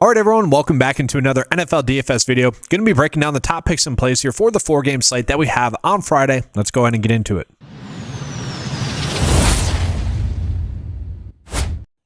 All right, everyone, welcome back into another NFL DFS video. Going to be breaking down the top picks and plays here for the 4-game slate that we have on Friday. Let's go ahead and get into it.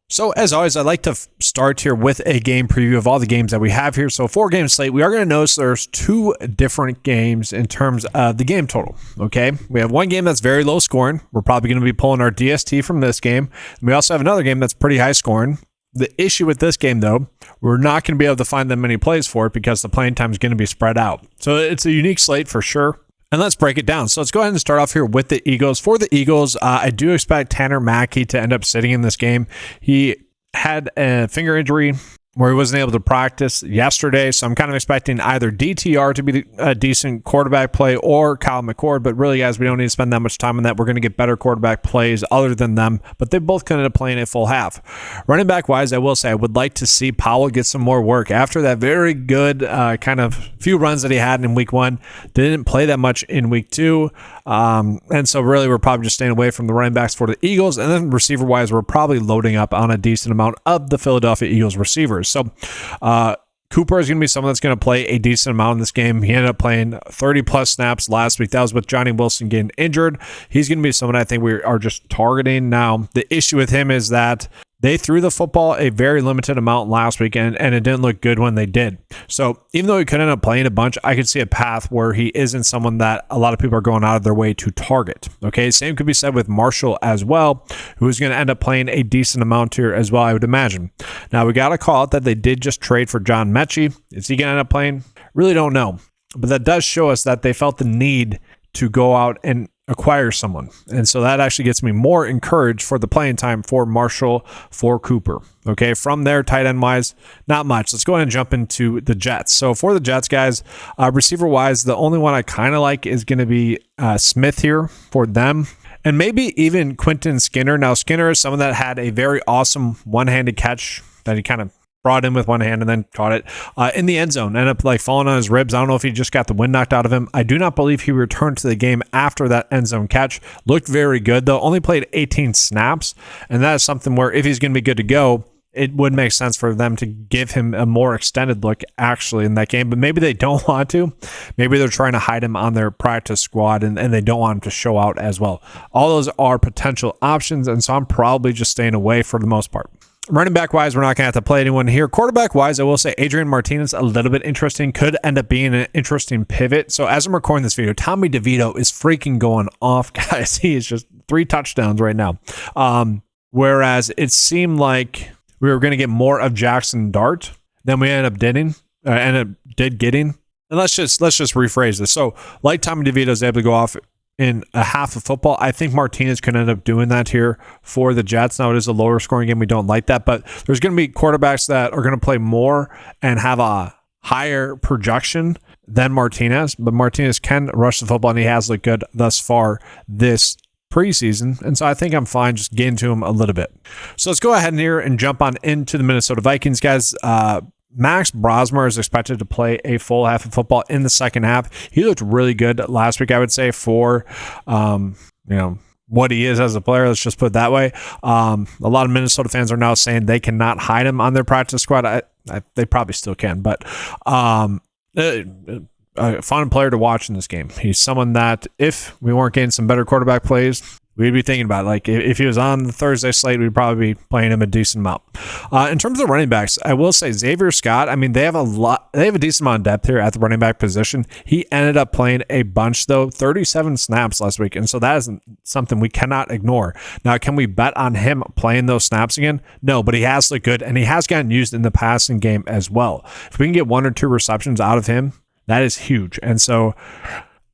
So as always, I'd like to start here with a game preview of all the games that we have here. So 4-game slate, we are going to notice there's two different games in terms of the game total, okay? We have one game that's very low scoring. We're probably going to be pulling our DST from this game. And we also have another game that's pretty high scoring. The issue with this game, though, we're not going to be able to find that many plays for it because the playing time is going to be spread out. So it's a unique slate for sure. And let's break it down. So let's go ahead and start off here with the Eagles. For the Eagles, I do expect Tanner Mackey to end up sitting in this game. He had a finger injury where he wasn't able to practice yesterday, so I'm kind of expecting either DTR to be a decent quarterback play or Kyle McCord, but really, guys, we don't need to spend that much time on that. We're going to get better quarterback plays other than them, but they both kind of playing a full half. Running back-wise, I will say I would like to see Powell get some more work. After that very good kind of few runs that he had in week 1, didn't play that much in week 2, and so really we're probably just staying away from the running backs for the Eagles, and then receiver-wise, we're probably loading up on a decent amount of the Philadelphia Eagles receivers. So Cooper is going to be someone that's going to play a decent amount in this game. He ended up playing 30 plus snaps last week. That was with Johnny Wilson getting injured. He's going to be someone I think we are just targeting. Now, the issue with him is that they threw the football a very limited amount last week, and it didn't look good when they did. So even though he could end up playing a bunch, I could see a path where he isn't someone that a lot of people are going out of their way to target. Okay, same could be said with Marshall as well, who is going to end up playing a decent amount here as well, I would imagine. Now, we got to call it that they did just trade for John Mechie. Is he going to end up playing? Really don't know. But that does show us that they felt the need to go out and acquire someone. And so that actually gets me more encouraged for the playing time for Marshall, for Cooper. Okay, from there, tight end wise, not much. Let's go ahead and jump into the Jets. So for the Jets, guys, receiver wise, the only one I kind of like is going to be Smith here for them. And maybe even Quentin Skinner. Now, Skinner is someone that had a very awesome one-handed catch that he kind of brought in with one hand and then caught it in the end zone. Ended up like falling on his ribs. I don't know if he just got the wind knocked out of him. I do not believe he returned to the game after that end zone catch. Looked very good, though. Only played 18 snaps. And that is something where if he's going to be good to go, it would make sense for them to give him a more extended look actually in that game. But maybe they don't want to. Maybe they're trying to hide him on their practice squad and they don't want him to show out as well. All those are potential options. And so I'm probably just staying away for the most part. Running back wise, we're not going to have to play anyone here. Quarterback wise, I will say Adrian Martinez, a little bit interesting, could end up being an interesting pivot. So as I'm recording this video, Tommy DeVito is freaking going off, guys. He is just 3 touchdowns right now. Whereas it seemed like we were going to get more of Jackson Dart than we ended up getting. And let's just rephrase this. So like Tommy DeVito is able to go off in a half of football, I think Martinez could end up doing that here for the Jets. Now, it is a lower scoring game. We don't like that, but there's going to be quarterbacks that are going to play more and have a higher projection than Martinez, but Martinez can rush the football, and he has looked good thus far this preseason, and so I think I'm fine just getting to him a little bit. So let's go ahead here and jump on into the Minnesota Vikings, guys. Max Brosmer is expected to play a full half of football in the second half. He looked really good last week, I would say, for what he is as a player. Let's just put it that way. A lot of Minnesota fans are now saying they cannot hide him on their practice squad. They probably still can, but a fun player to watch in this game. He's someone that if we weren't getting some better quarterback plays, we'd be thinking about it. Like if he was on the Thursday slate, we'd probably be playing him a decent amount. In terms of running backs, I will say Xavier Scott. I mean, they have a decent amount of depth here at the running back position. He ended up playing a bunch though, 37 snaps last week, and so that is something we cannot ignore. Now, can we bet on him playing those snaps again? No, but he has looked good, and he has gotten used in the passing game as well. If we can get 1 or 2 receptions out of him, that is huge. And so,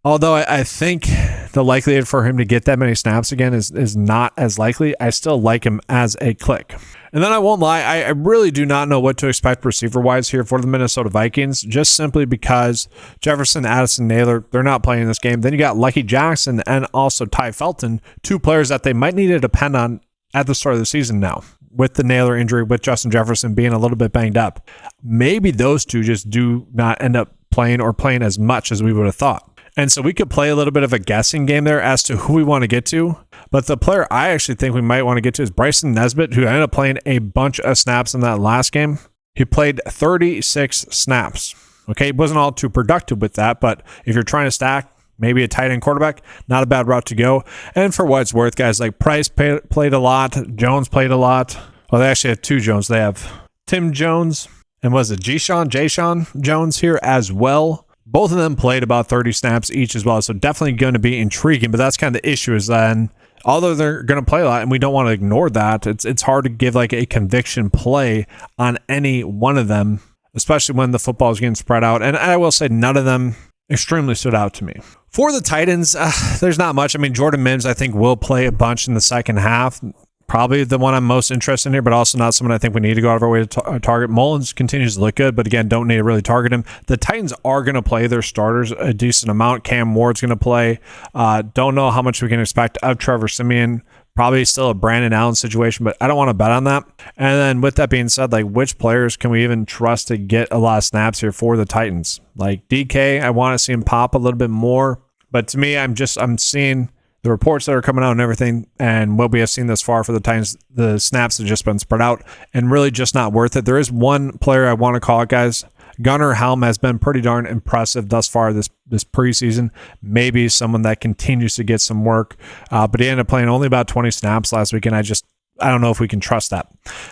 although I think the likelihood for him to get that many snaps again is not as likely, I still like him as a click. And then I won't lie, I really do not know what to expect receiver-wise here for the Minnesota Vikings, just simply because Jefferson, Addison, Naylor, they're not playing this game. Then you got Lucky Jackson and also Ty Felton, 2 players that they might need to depend on at the start of the season now, with the Naylor injury, with Justin Jefferson being a little bit banged up. Maybe those two just do not end up playing as much as we would have thought. And so we could play a little bit of a guessing game there as to who we want to get to. But the player I actually think we might want to get to is Bryson Nesbitt, who ended up playing a bunch of snaps in that last game. He played 36 snaps. Okay, he wasn't all too productive with that, but if you're trying to stack maybe a tight end quarterback, not a bad route to go. And for what it's worth, guys like Price played a lot, Jones played a lot. Well, they actually have 2 Jones. They have Tim Jones and was it Jayshon Jones here as well. Both of them played about 30 snaps each as well, so definitely going to be intriguing. But that's kind of the issue is then, although they're going to play a lot, and we don't want to ignore that, it's hard to give like a conviction play on any one of them, especially when the football is getting spread out. And I will say none of them extremely stood out to me. For the Titans, there's not much. I mean, Jordan Mims, I think, will play a bunch in the second half. Probably the one I'm most interested in here, but also not someone I think we need to go out of our way to target. Mullins continues to look good, but again, don't need to really target him. The Titans are going to play their starters a decent amount. Cam Ward's going to play. Don't know how much we can expect of Trevor Siemian. Probably still a Brandon Allen situation, but I don't want to bet on that. And then with that being said, like which players can we even trust to get a lot of snaps here for the Titans? Like DK, I want to see him pop a little bit more, but to me, I'm seeing the reports that are coming out and everything, and what we have seen thus far for the Titans, the snaps have just been spread out and really just not worth it. There is one player I want to call it, guys. Gunnar Helm has been pretty darn impressive thus far this preseason. Maybe someone that continues to get some work, but he ended up playing only about 20 snaps last week, and I don't know if we can trust that.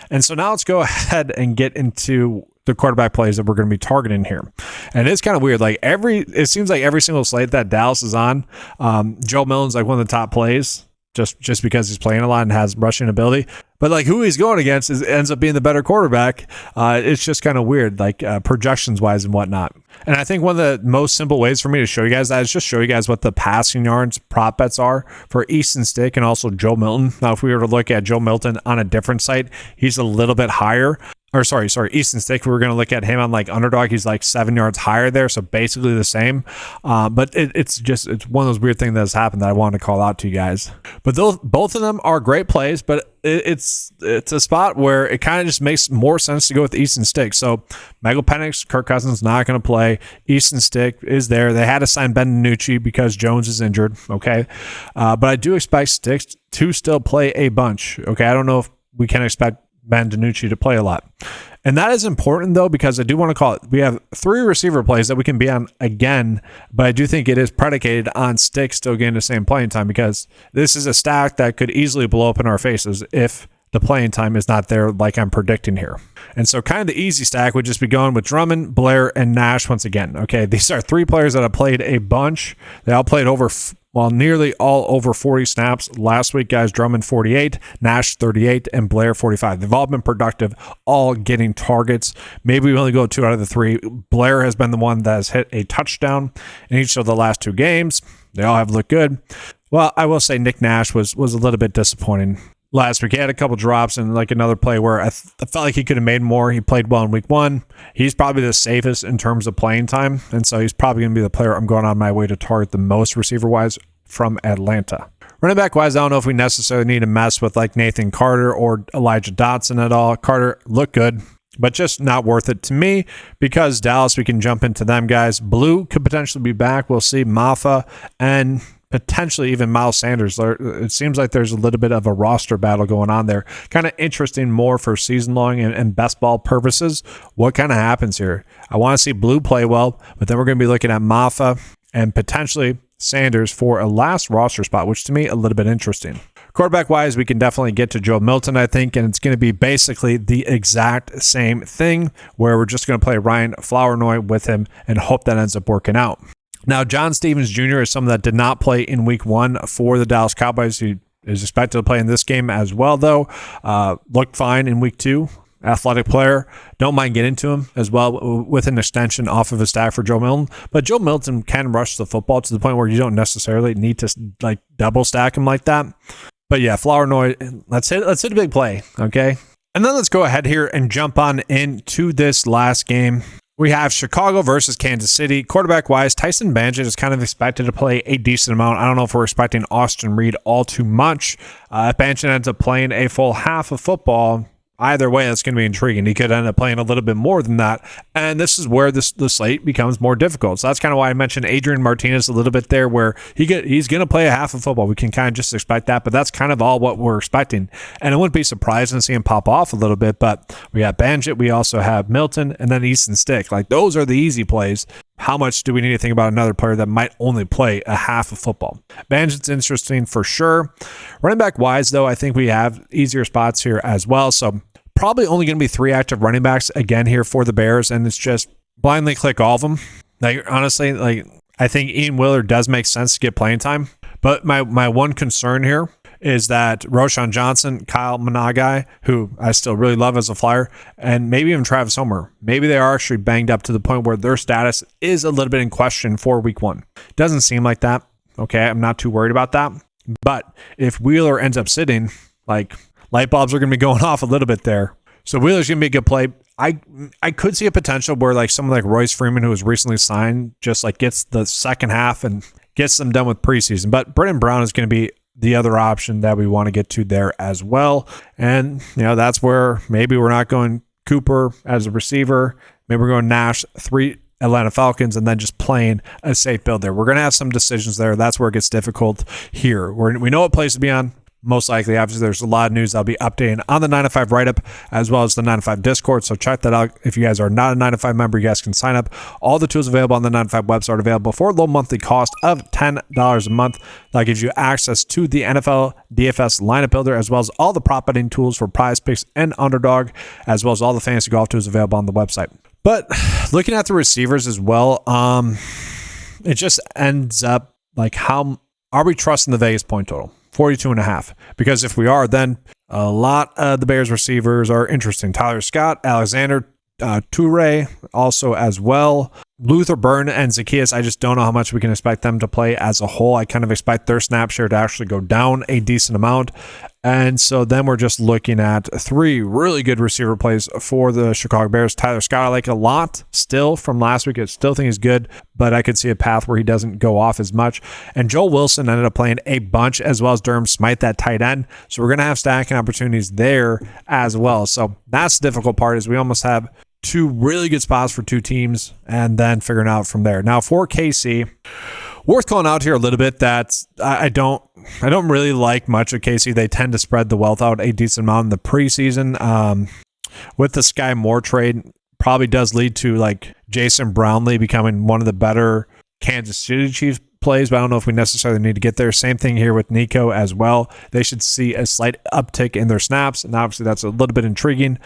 And so now let's go ahead and get into the quarterback plays that we're going to be targeting here. And it's kind of weird. Like it seems like every single slate that Dallas is on, Joe Milton's like one of the top plays just because he's playing a lot and has rushing ability. But like who he's going against ends up being the better quarterback. It's just kind of weird, like projections wise and whatnot. And I think one of the most simple ways for me to show you guys that is just show you guys what the passing yards prop bets are for Easton Stick and also Joe Milton. Now, if we were to look at Joe Milton on a different site, he's a little bit higher. Or sorry, Easton Stick. We were going to look at him on like underdog. He's like 7 yards higher there, so basically the same. But it's one of those weird things that has happened that I wanted to call out to you guys. But both of them are great plays, but it's a spot where it kind of just makes more sense to go with Easton Stick. So Michael Penix, Kirk Cousins not going to play. Easton Stick is there. They had to sign Ben DiNucci because Jones is injured. Okay, but I do expect Sticks to still play a bunch. Okay, I don't know if we can expect Ben DiNucci to play a lot. And that is important, though, because I do want to call it. We have 3 receiver plays that we can be on again, but I do think it is predicated on Sticks still getting the same playing time because this is a stack that could easily blow up in our faces if the playing time is not there like I'm predicting here. And so kind of the easy stack would just be going with Drummond, Blair, and Nash once again. Okay, these are 3 players that have played a bunch. They all played nearly all over 40 snaps last week, guys. Drummond 48, Nash 38, and Blair 45. They've all been productive, all getting targets. Maybe we only go 2 out of the 3. Blair has been the one that has hit a touchdown in each of the last 2 games. They all have looked good. Well, I will say Nick Nash was a little bit disappointing last week. He had a couple drops and like another play where I felt like he could have made more. He played well in week 1. He's probably the safest in terms of playing time. And so he's probably going to be the player I'm going on my way to target the most receiver-wise from Atlanta. Running back-wise, I don't know if we necessarily need to mess with like Nathan Carter or Elijah Dotson at all. Carter looked good, but just not worth it to me because Dallas, we can jump into them, guys. Blue could potentially be back. We'll see. Maffa and potentially even Miles Sanders. It seems like there's a little bit of a roster battle going on there. Kind of interesting more for season-long and best ball purposes. What kind of happens here? I want to see Blue play well, but then we're going to be looking at Maffa and potentially Sanders for a last roster spot, which to me a little bit interesting. Quarterback-wise, we can definitely get to Joe Milton, I think, and it's going to be basically the exact same thing where we're just going to play Ryan Flournoy with him and hope that ends up working out. Now, John Stevens Jr. is someone that did not play in week 1 for the Dallas Cowboys. He is expected to play in this game as well, though. Looked fine in week 2. Athletic player. Don't mind getting to him as well with an extension off of his stack for Joe Milton. But Joe Milton can rush the football to the point where you don't necessarily need to like double stack him like that. But yeah, Flournoy, let's hit a big play, okay? And then let's go ahead here and jump on into this last game. We have Chicago versus Kansas City. Quarterback-wise, Tyson Bagent is kind of expected to play a decent amount. I don't know if we're expecting Austin Reed all too much. If Bagent ends up playing a full half of football, either way, that's going to be intriguing. He could end up playing a little bit more than that. And this is where the slate becomes more difficult. So that's kind of why I mentioned Adrian Martinez a little bit there, where he's going to play a half of football. We can kind of just expect that, but that's kind of all what we're expecting. And it wouldn't be surprising to see him pop off a little bit, but we have Banjit, we also have Milton, and then Easton Stick. Like, those are the easy plays. How much do we need to think about another player that might only play a half of football? Banjit's interesting for sure. Running back wise, though, I think we have easier spots here as well. So probably only going to be 3 active running backs again here for the Bears, and it's just blindly click all of them. Like, honestly, like, I think Ian Wheeler does make sense to get playing time, but my one concern here is that Roshan Johnson, Kyle Managai, who I still really love as a flyer, and maybe even Travis Homer, maybe they are actually banged up to the point where their status is a little bit in question for week 1. Doesn't seem like that. Okay, I'm not too worried about that. But if Wheeler ends up sitting, like, light bulbs are going to be going off a little bit there. So Wheeler's going to be a good play. I could see a potential where, like, someone like Royce Freeman, who was recently signed, just like gets the second half and gets them done with preseason. But Brennan Brown is going to be the other option that we want to get to there as well. And, that's where maybe we're not going Cooper as a receiver. Maybe we're going Nash, 3 Atlanta Falcons, and then just playing a safe build there. We're going to have some decisions there. That's where it gets difficult here. We know what place to be on. Most likely, obviously, there's a lot of news I'll be updating on the 9-to-5 write-up as well as the 9-to-5 Discord. So check that out. If you guys are not a 9-to-5 member, you guys can sign up. All the tools available on the 9-to-5 website are available for a low monthly cost of $10 a month. That gives you access to the NFL DFS lineup builder, as well as all the prop betting tools for Prize Picks and Underdog, as well as all the fantasy golf tools available on the website. But looking at the receivers as well, it just ends up like, how are we trusting the Vegas point total? 42.5. Because if we are, then a lot of the Bears receivers are interesting. Tyler Scott, Alexander Toure also as well. Luther Burn and Zacchaeus, I just don't know how much we can expect them to play as a whole. I kind of expect their snap share to actually go down a decent amount. And so then we're just looking at 3 really good receiver plays for the Chicago Bears. Tyler Scott, I like a lot still from last week. I still think he's good, but I could see a path where he doesn't go off as much. And Joel Wilson ended up playing a bunch, as well as Durham Smythe, that tight end. So we're going to have stacking opportunities there as well. So that's the difficult part, is we almost have 2 really good spots for 2 teams and then figuring out from there. Now for KC, worth calling out here a little bit that I don't really like much of KC. They tend to spread the wealth out a decent amount in the preseason. With the Sky Moore trade, probably does lead to like Jason Brownlee becoming one of the better Kansas City Chiefs plays, but I don't know if we necessarily need to get there. Same thing here with Nico as well. They should see a slight uptick in their snaps, and obviously that's a little bit intriguing.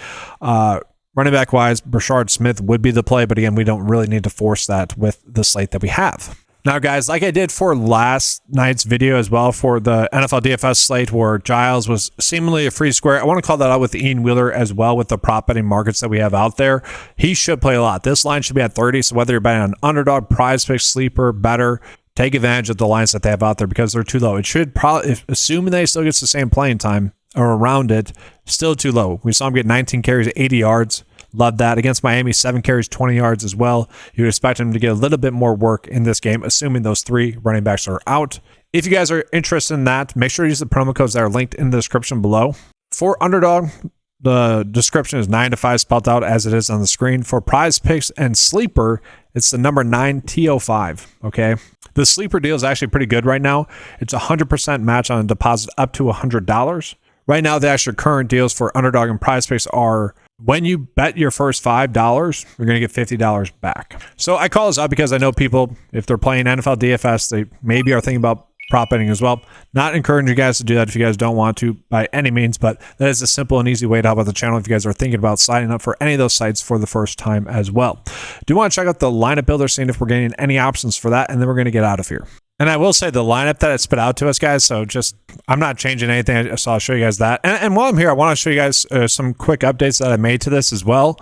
Running back wise, Brashard Smith would be the play, but again, we don't really need to force that with the slate that we have. Now, guys, like I did for last night's video as well for the NFL DFS slate, where Giles was seemingly a free square, I want to call that out with Ian Wheeler as well, with the prop betting markets that we have out there. He should play a lot. This line should be at 30, so whether you're betting on underdog, prize pick, sleeper, better, take advantage of the lines that they have out there because they're too low. It should probably, assuming they still gets the same playing time or around it, still too low. We saw him get 19 carries, 80 yards. Love that. Against Miami, 7 carries, 20 yards as well. You would expect him to get a little bit more work in this game, assuming those 3 running backs are out. If you guys are interested in that, make sure to use the promo codes that are linked in the description below. For underdog, the description is 9-to-5 spelled out as it is on the screen. For prize picks and sleeper, it's the number 9TO5. Okay. The sleeper deal is actually pretty good right now. It's 100% match on a deposit up to $100. Right now, the actual current deals for underdog and prize picks are, when you bet your first $5, you're going to get $50 back. So I call this out because I know people, if they're playing NFL DFS, they maybe are thinking about prop betting as well. Not encouraging you guys to do that if you guys don't want to by any means, but that is a simple and easy way to help out the channel if you guys are thinking about signing up for any of those sites for the first time as well. Do want to check out the lineup builder, seeing if we're getting any options for that, and then we're going to get out of here. And I will say the lineup that it spit out to us, guys, so just, I'm not changing anything, so I'll show you guys that. And while I'm here, I want to show you guys some quick updates that I made to this as well.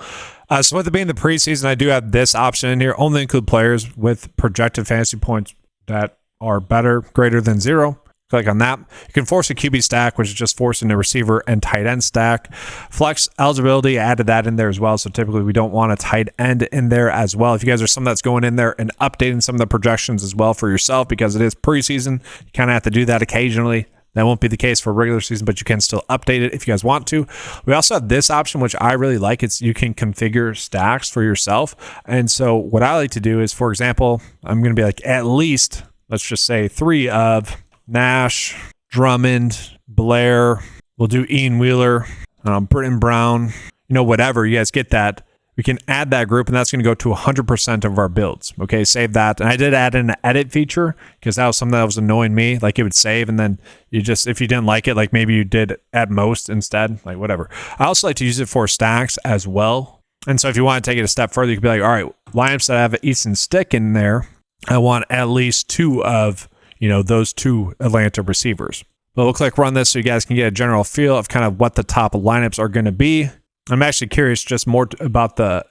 So with it being the preseason, I do have this option in here, only include players with projected fantasy points that are better, greater than 0. Click on that. You can force a QB stack, which is just forcing a receiver and tight end stack. Flex eligibility, added that in there as well. So typically we don't want a tight end in there as well. If you guys are someone that's going in there and updating some of the projections as well for yourself, because it is preseason, you kind of have to do that occasionally. That won't be the case for regular season, but you can still update it if you guys want to. We also have this option, which I really like. It's you can configure stacks for yourself. And so what I like to do is, for example, I'm going to be like at least, let's just say 3 of Nash, Drummond, Blair. We'll do Ian Wheeler, Britton Brown, whatever. You guys get that. We can add that group, and that's going to go to 100% of our builds. Okay, save that. And I did add in an edit feature because that was something that was annoying me. Like it would save, and then you just, if you didn't like it, like maybe you did add most instead, like whatever. I also like to use it for stacks as well. And so if you want to take it a step further, you could be like, all right, lineups that have an Easton Stick in there, I want at least 2 of, those 2 Atlanta receivers. But it looks like run this so you guys can get a general feel of kind of what the top lineups are going to be. I'm actually curious just more about the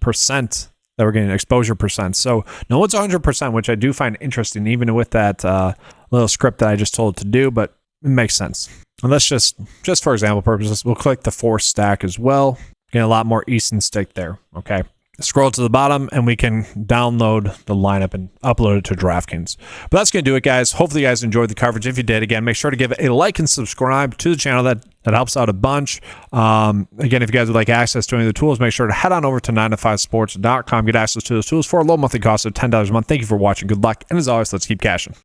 percent that we're getting, exposure percent. So no one's 100%, which I do find interesting, even with that little script that I just told it to do, but it makes sense. And let's just for example purposes, we'll click the 4 stack as well. Get a lot more Easton Stick there, okay? Scroll to the bottom and we can download the lineup and upload it to DraftKings. But that's going to do it, guys. Hopefully you guys enjoyed the coverage. If you did, again, make sure to give it a like and subscribe to the channel. That helps out a bunch. Again, if you guys would like access to any of the tools, make sure to head on over to 9to5sports.com. Get access to those tools for a low monthly cost of $10 a month. Thank you for watching. Good luck. And as always, let's keep cashing.